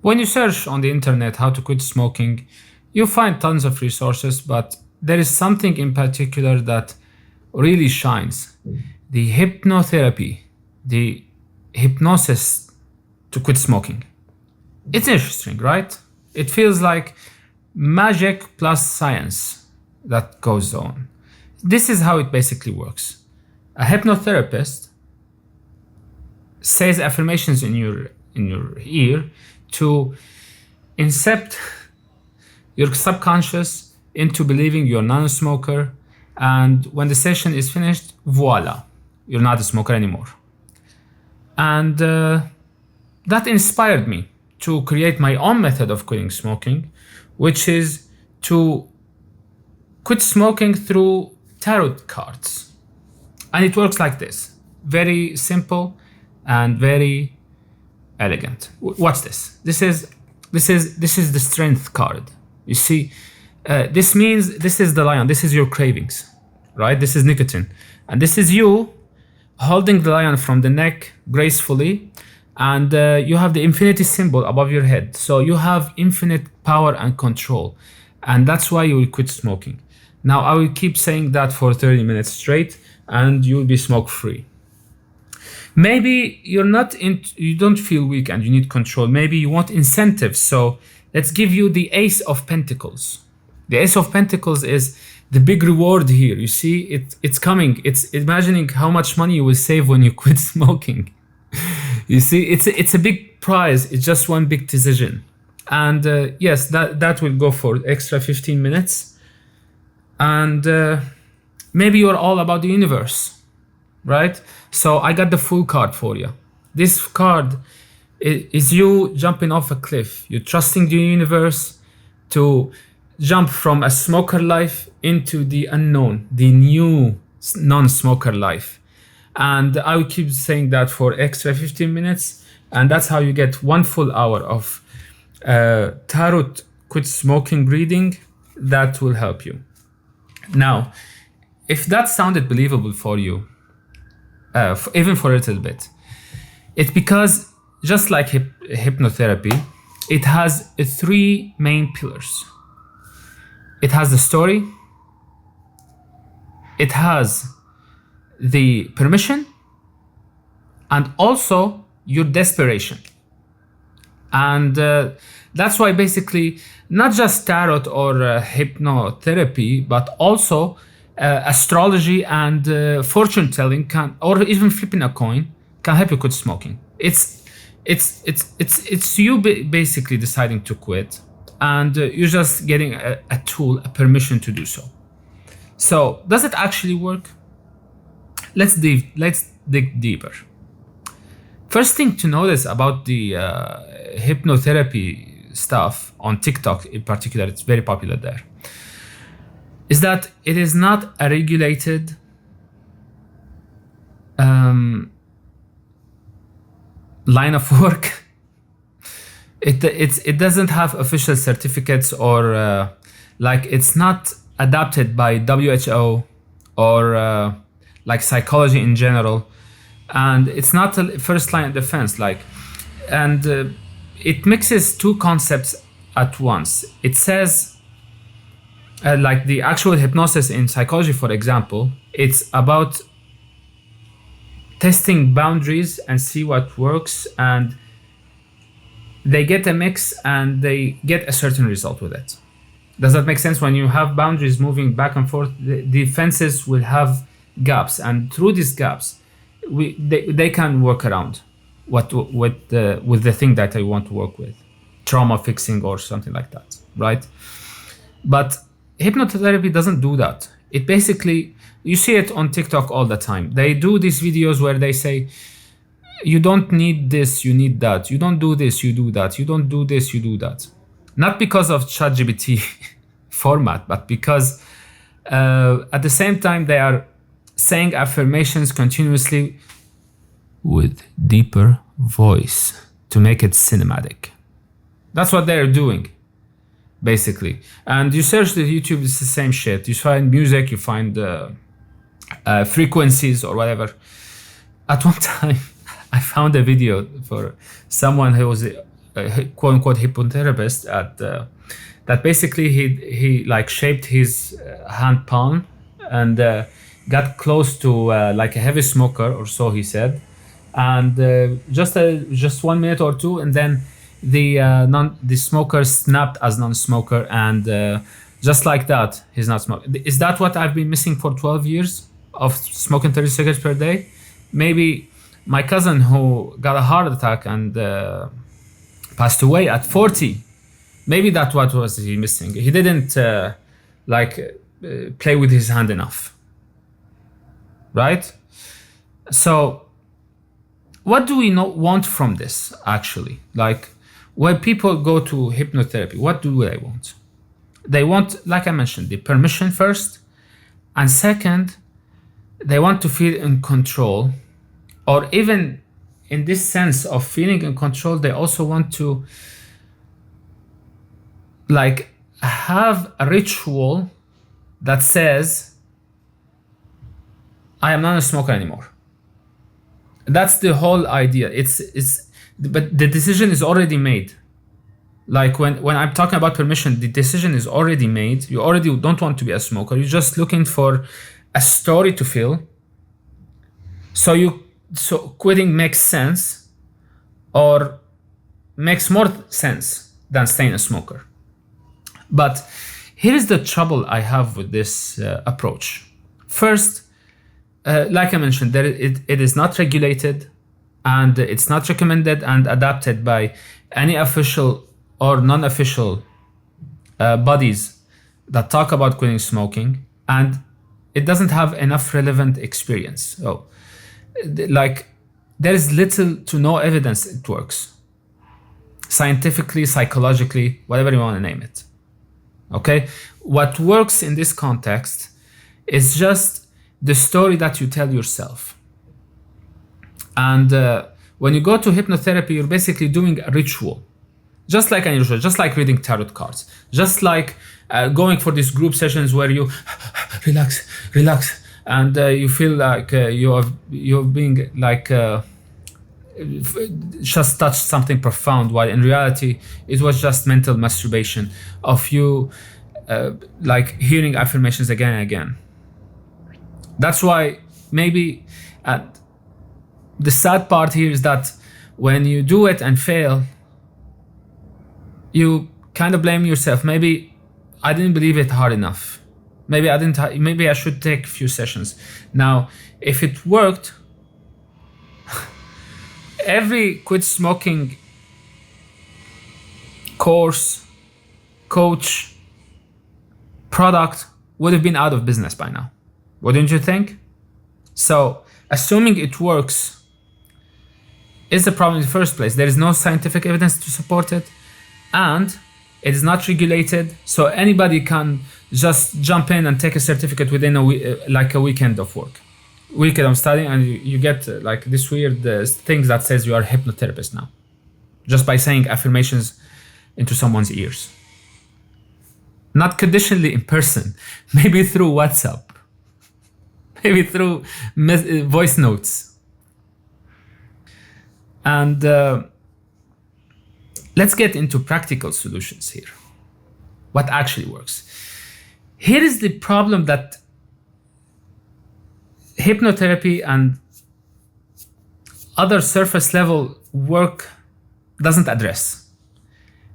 When you search on the internet how to quit smoking, you'll find tons of resources, but there is something in particular that really shines. The hypnotherapy, the hypnosis to quit smoking. It's interesting, right? It feels like magic plus science that goes on. This is how it basically works. A hypnotherapist says affirmations in your ear to incept your subconscious into believing you're not a smoker, and when the session is finished, voila, you're not a smoker anymore. And that inspired me to create my own method of quitting smoking, which is to quit smoking through tarot cards. And it works like this. Very simple and very elegant. What's this? This is the strength card. You see, this means this is the lion. This is your cravings, right? This is nicotine. And this is you holding the lion from the neck gracefully, and you have the infinity symbol above your head. So you have infinite power and control. And that's why you will quit smoking. Now I will keep saying that for 30 minutes straight, and you'll be smoke free. Maybe you don't feel weak and you need control. Maybe you want incentives. So let's give you the Ace of Pentacles. The Ace of Pentacles is the big reward here. You see, it's coming. It's imagining how much money you will save when you quit smoking. You see, it's a big prize. It's just one big decision. And yes, that will go for extra 15 minutes. And maybe you're all about the universe, right? So I got the full card for you. This card is you jumping off a cliff. You're trusting the universe to jump from a smoker life into the unknown, the new non-smoker life. And I will keep saying that for extra 15 minutes. And that's how you get 1 full hour of tarot quit smoking reading that will help you. Now, if that sounded believable for you, even for a little bit, it's because just like hypnotherapy, it has 3 main pillars. It has the story, it has the permission, and also your desperation. And that's why basically not just tarot or hypnotherapy, but also astrology and fortune telling or even flipping a coin can help you quit smoking. It's you basically deciding to quit, and you're just getting a tool, a permission to do so. So does it actually work? Let's dig deeper. First thing to notice about the hypnotherapy stuff on TikTok in particular, it's very popular there, is that it is not a regulated line of work. It doesn't have official certificates or like it's not adapted by WHO or like psychology in general, and it's not a first line of defense. It mixes 2 concepts at once. It says like the actual hypnosis in psychology, for example, it's about testing boundaries and see what works, and they get a mix and they get a certain result with it. Does that make sense? When you have boundaries moving back and forth, the fences will have gaps, and through these gaps, they can work around with the thing that I want to work with, trauma fixing or something like that, right? But hypnotherapy doesn't do that. It basically, you see it on TikTok all the time. They do these videos where they say, you don't need this, you need that. You don't do this, you do that. You don't do this, you do that. Not because of ChatGPT format, but because at the same time they are saying affirmations continuously with deeper voice to make it cinematic. That's what they're doing, basically. And you search the YouTube, it's the same shit. You find music, you find frequencies or whatever. At one time, I found a video for someone who was quote unquote hypnotherapist at that basically he like shaped his hand palm and got close to like a heavy smoker or so he said, and just 1 minute or two, and then the smoker snapped as non-smoker, and just like that he's not smoking. Is that what I've been missing for 12 years of smoking 30 cigarettes per day? Maybe my cousin who got a heart attack and passed away at 40, maybe that's what was he missing. He didn't play with his hand enough, right? So what do we want from this actually? Like when people go to hypnotherapy, what do they want? They want, like I mentioned, the permission first, and second, they want to feel in control, or even in this sense of feeling in control, they also want to like have a ritual that says, I am not a smoker anymore. That's the whole idea. But the decision is already made. Like when I'm talking about permission, the decision is already made. You already don't want to be a smoker. You're just looking for a story to fill. So quitting makes sense, or makes more sense than staying a smoker. But here is the trouble I have with this approach. First, like I mentioned, it is not regulated, and it's not recommended and adapted by any official or non-official bodies that talk about quitting smoking, and it doesn't have enough relevant experience. So, like, there is little to no evidence it works. Scientifically, psychologically, whatever you want to name it. Okay? What works in this context is just the story that you tell yourself. And when you go to hypnotherapy, you're basically doing a ritual. Just like an ritual, just like reading tarot cards, just like going for these group sessions where you relax, and you feel like you're being like just touched something profound, while in reality it was just mental masturbation of you like hearing affirmations again and again. That's why maybe the sad part here is that when you do it and fail, you kind of blame yourself. Maybe I didn't believe it hard enough. Maybe I should take a few sessions. Now, if it worked, every quit smoking course, coach, product would have been out of business by now. Wouldn't you think? So, assuming it works is the problem in the first place. There is no scientific evidence to support it, and it is not regulated, so anybody can just jump in and take a certificate within a weekend of work, weekend of studying, and you get like this weird things that says you are a hypnotherapist now, just by saying affirmations into someone's ears. Not conditionally in person, maybe through WhatsApp, maybe through voice notes. And let's get into practical solutions here. What actually works? Here is the problem that hypnotherapy and other surface level work doesn't address.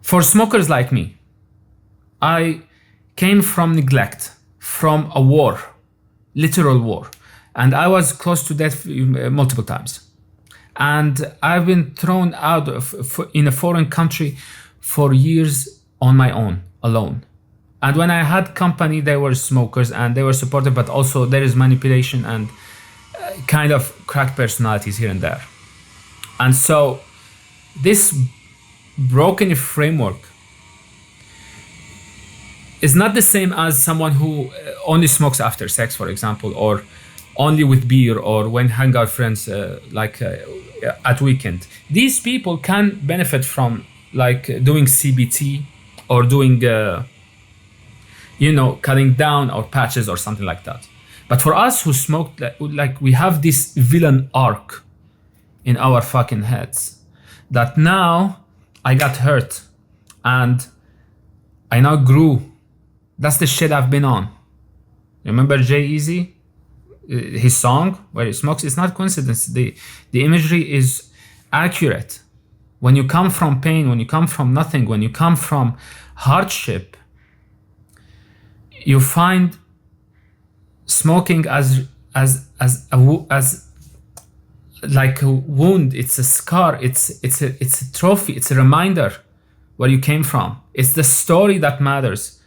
For smokers like me, I came from neglect, from a war, literal war, and I was close to death multiple times. And I've been thrown out in a foreign country for years on my own, alone. And when I had company, they were smokers and they were supportive, but also there is manipulation and kind of cracked personalities here and there. And so this broken framework is not the same as someone who only smokes after sex, for example, or only with beer, or when hang out friends at weekend. These people can benefit from like doing CBT or doing cutting down or patches or something like that. But for us who smoke, like we have this villain arc in our fucking heads that now I got hurt and I now grew. That's the shit I've been on. Remember Jay-Z? His song where he smokes? It's not coincidence. The imagery is accurate. When you come from pain, when you come from nothing, when you come from hardship, you find smoking as like a wound. It's a scar. It's a trophy. It's a reminder where you came from. It's the story that matters,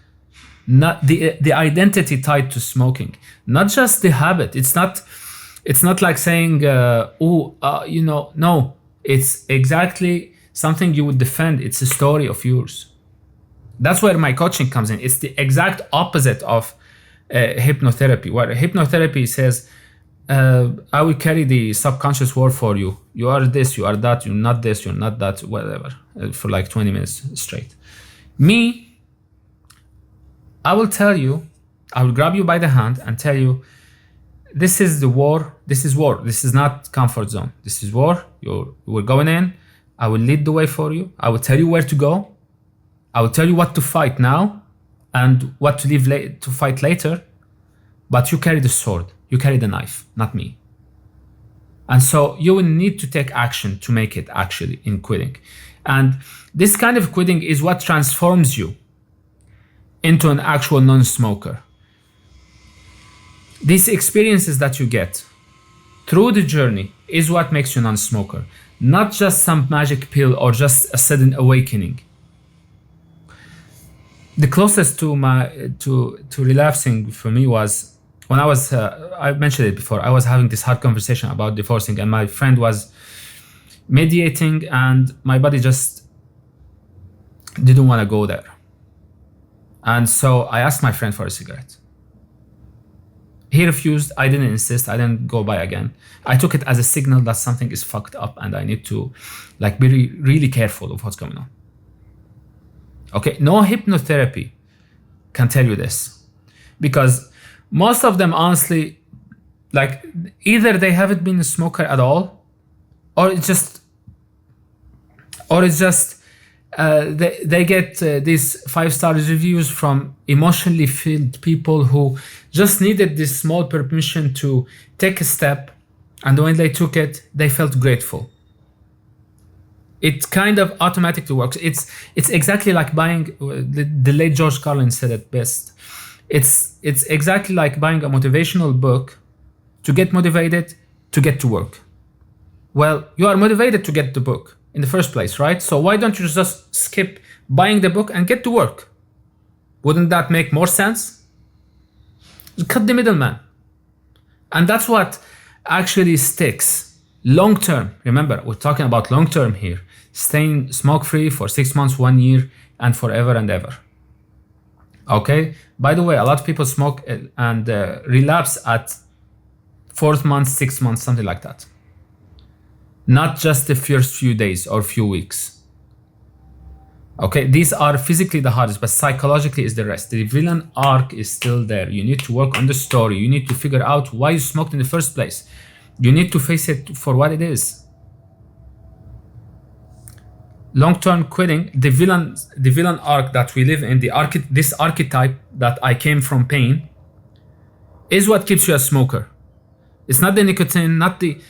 not the identity tied to smoking, not just the habit. It's not like saying, no. It's exactly something you would defend. It's a story of yours. That's where my coaching comes in. It's the exact opposite of hypnotherapy, where hypnotherapy says, I will carry the subconscious world for you. You are this, you are that, you're not this, you're not that, whatever, for like 20 minutes straight. Me, I will tell you, I will grab you by the hand and tell you, this is the war. This is war. This is not comfort zone. This is war. We're going in. I will lead the way for you. I will tell you where to go. I will tell you what to fight now and what to leave to fight later. But you carry the sword. You carry the knife, not me. And so you will need to take action to make it actually in quitting. And this kind of quitting is what transforms you into an actual non-smoker. These experiences that you get through the journey is what makes you a non-smoker, not just some magic pill or just a sudden awakening. The closest to relapsing for me was when I was, I mentioned it before, I was having this hard conversation about divorcing and my friend was mediating and my body just didn't want to go there. And so I asked my friend for a cigarette. He refused. I didn't insist. I didn't go by again. I took it as a signal that something is fucked up and I need to be really careful of what's going on. Okay, no hypnotherapy can tell you this because most of them honestly, either they haven't been a smoker at all or it's just they get these 5-star reviews from emotionally filled people who just needed this small permission to take a step, and when they took it, they felt grateful. It kind of automatically works. It's exactly like buying. The late George Carlin said it best. It's exactly like buying a motivational book to get motivated to get to work. Well, you are motivated to get the book in the first place, right? So why don't you just skip buying the book and get to work? Wouldn't that make more sense? Cut the middleman. And that's what actually sticks long term. Remember, we're talking about long term here. Staying smoke free for 6 months, 1 year, and forever and ever. Okay? By the way, a lot of people smoke and relapse at 4th month, 6th month, something like that. Not just the first few days or few weeks. Okay, these are physically the hardest, but psychologically is the rest. The villain arc is still there. You need to work on the story. You need to figure out why you smoked in the first place. You need to face it for what it is. Long-term quitting, the villain arc that we live in, this archetype that I came from pain, is what keeps you a smoker. It's not the nicotine, not the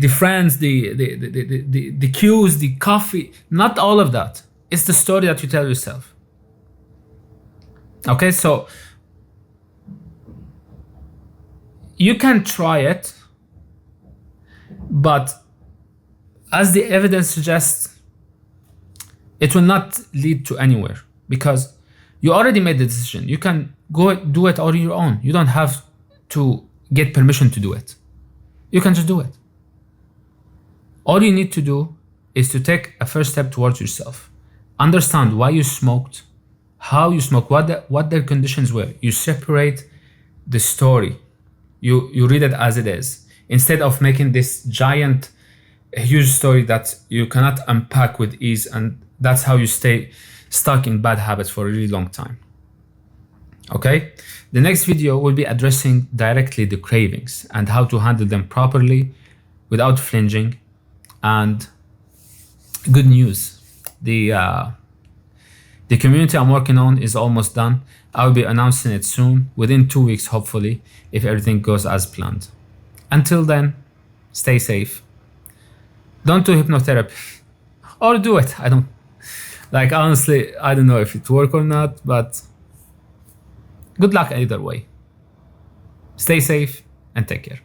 friends, the cues, the coffee, not all of that. It's the story that you tell yourself. Okay, so you can try it, but as the evidence suggests, it will not lead to anywhere because you already made the decision. You can go do it on your own. You don't have to get permission to do it. You can just do it. All you need to do is to take a first step towards yourself. Understand why you smoked, how you smoked, what their conditions were. You separate the story. You read it as it is, instead of making this giant, huge story that you cannot unpack with ease, and that's how you stay stuck in bad habits for a really long time. Okay? The next video will be addressing directly the cravings and how to handle them properly without flinching and good news. The community I'm working on is almost done. I'll be announcing it soon, within 2 weeks, hopefully, if everything goes as planned. Until then, stay safe. Don't do hypnotherapy. Or do it. I don't, like, honestly, I don't know if it works or not, but good luck either way. Stay safe and take care.